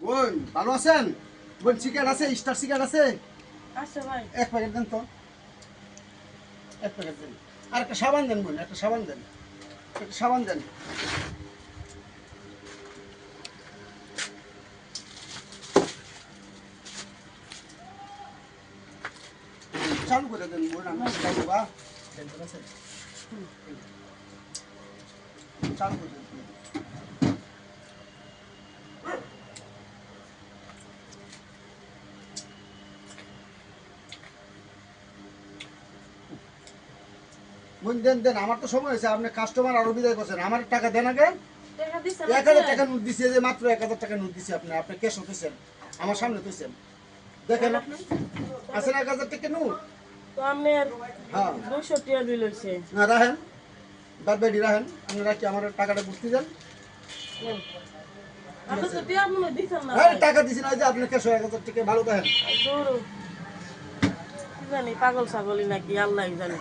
বোন ভালো আছেন? বোন চিকেন আছে, স্টার চিকেন আছে? আচ্ছা ভাই, এক প্যাকেট দেন তো, এক প্যাকেট দেন। আর একটা সাবান দেন বোন, একটা সাবান দেন, একটা সাবান দেন। চালু করে দেন বোন, আমি চালু বা চালু করে দেন। বোন দেন দেন, আমার তো সময় হয়েছে, আপনি কাস্টমার আরো বিদায় করছেন, আমার টাকা দেন আগে। টাকা দিছেন 1000 টাকা নোট দিছি, যে মাত্র 1000 টাকা নোট দিছি, আপনি আপনি ক্যাশ হতেছেন আমার সামনে তুইছেন, দেখেন আপনি আছেন 1000 টাকা নোট। তো আপনার হ্যাঁ 200 টাকা বিল হইছে। না রাখেন, বাদ বাড়ি রাখেন, আপনি রাখি আমার টাকাটা বুঝতে দেন। আপনি তো টাকা মনে দিছেন না হ্যাঁ ভাই। টাকা দিছি না, যে আপনি ক্যাশ 1000 টাকা, ভালো থাকেন। দূর কি জানি পাগল ছাগলই নাকি আল্লাহই জানে।